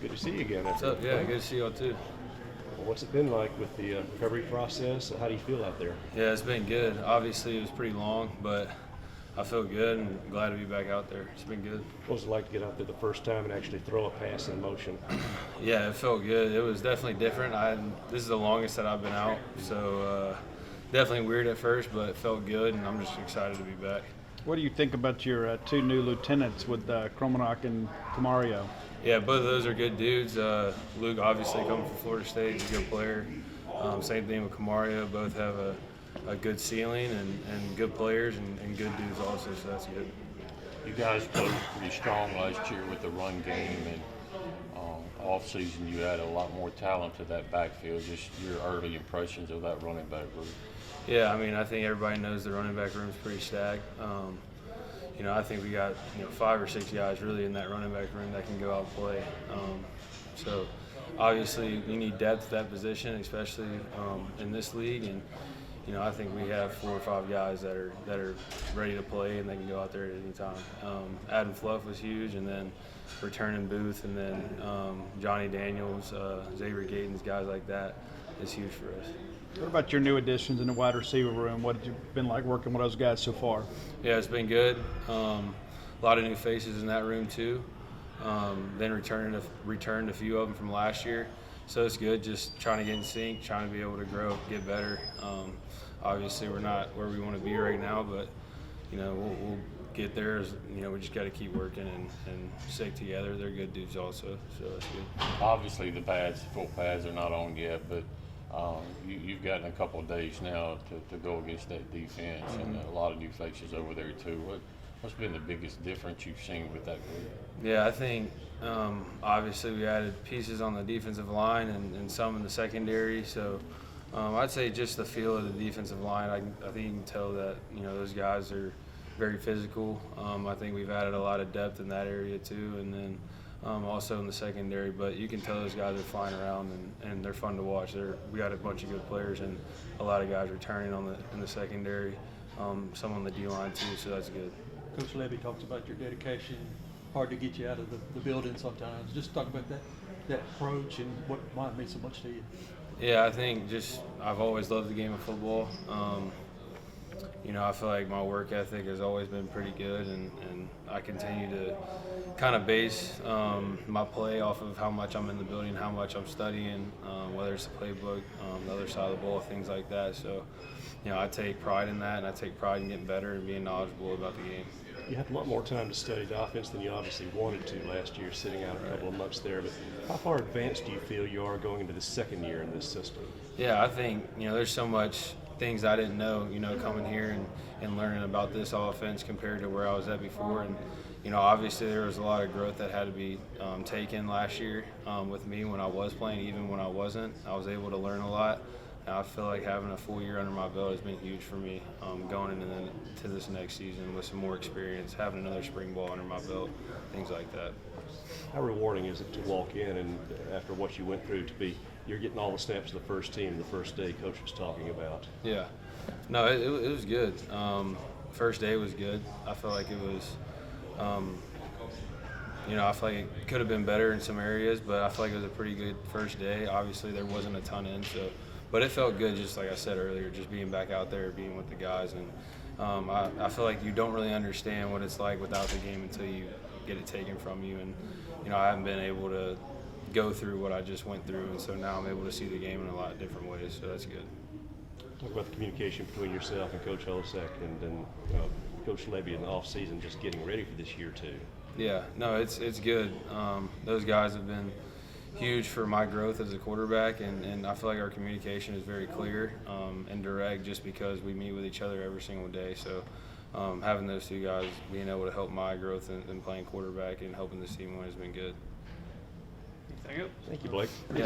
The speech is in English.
Good to see you again. What's up? Yeah, good to see y'all too. Well, what's it been like with the recovery process? How do you feel out there? Yeah, it's been good. Obviously, it was pretty long, but I feel good and glad to be back out there. It's been good. What was it like to get out there the first time and actually throw a pass in motion? Yeah, it felt good. It was definitely different. This is the longest that I've been out, so definitely weird at first, but it felt good, and I'm just excited to be back. What do you think about your two new lieutenants with Kromanok and Camario? Yeah, both of those are good dudes. Luke, obviously, coming from Florida State, he's a good player. Same thing with Camario. Both have a good ceiling and good players and good dudes also, so that's good. You guys played pretty strong last year with the run game, and off season you had a lot more talent to that backfield. Just your early impressions of that running back group. Yeah, I mean, I think everybody knows the running back room is pretty stacked. I think we got 5 or 6 guys really in that running back room that can go out and play. So obviously you need depth at that position, especially in this league. And I think we have 4 or 5 guys that are ready to play and they can go out there at any time. Adam Fluff was huge, and then returning Booth, and then Johnny Daniels, Xavier Gatens, guys like that is huge for us. What about your new additions in the wide receiver room? What have you been like working with those guys so far? Yeah, it's been good. A lot of new faces in that room too. Then returned a few of them from last year. So it's good, just trying to get in sync, trying to be able to grow, get better. Obviously, we're not where we want to be right now, but we'll get there. We just got to keep working and stick together. They're good dudes also, so that's good. Obviously, the full pads are not on yet, but you've gotten a couple of days now to go against that defense, and a lot of new faces over there too. What's been the biggest difference you've seen with that group? Yeah, I think obviously we added pieces on the defensive line and some in the secondary. So I'd say just the feel of the defensive line. I think you can tell that those guys are very physical. I think we've added a lot of depth in that area too, and then also in the secondary. But you can tell those guys are flying around and they're fun to watch. We got a bunch of good players and a lot of guys returning in the secondary. Some on the D line too, so that's good. Coach Levy talks about your dedication. Hard to get you out of the building sometimes. Just talk about that approach and what might mean so much to you. Yeah, I think I've always loved the game of football. I feel like my work ethic has always been pretty good, and I continue to kind of base my play off of how much I'm in the building, how much I'm studying, whether it's the playbook, the other side of the ball, things like that. So, I take pride in that, and I take pride in getting better and being knowledgeable about the game. You had a lot more time to study the offense than you obviously wanted to last year, sitting out a couple of months there. But how far advanced do you feel you are going into the second year in this system? Yeah, I think there's so much things I didn't know, coming here and learning about this offense compared to where I was at before. And obviously there was a lot of growth that had to be taken last year with me when I was playing. Even when I wasn't, I was able to learn a lot. And I feel like having a full year under my belt has been huge for me going into this next season with some more experience, having another spring ball under my belt, things like that. How rewarding is it to walk in and after what you went through you're getting all the snaps of the first team the first day Coach was talking about? Yeah. No, it was good. First day was good. I felt like it was I feel like it could have been better in some areas, but I feel like it was a pretty good first day. Obviously, there wasn't a ton in, but it felt good, just like I said earlier, just being back out there, being with the guys. And I feel like you don't really understand what it's like without the game until you get it taken from you. And, I haven't been able to go through what I just went through, and so now I'm able to see the game in a lot of different ways, so that's good. Talk about the communication between yourself and Coach Hosek and Coach Levy in the offseason, just getting ready for this year too. Yeah, no, it's good. Those guys have been huge for my growth as a quarterback, and I feel like our communication is very clear and direct just because we meet with each other every single day. So having those two guys being able to help my growth in playing quarterback and helping this team win has been good. Thank you, Blake.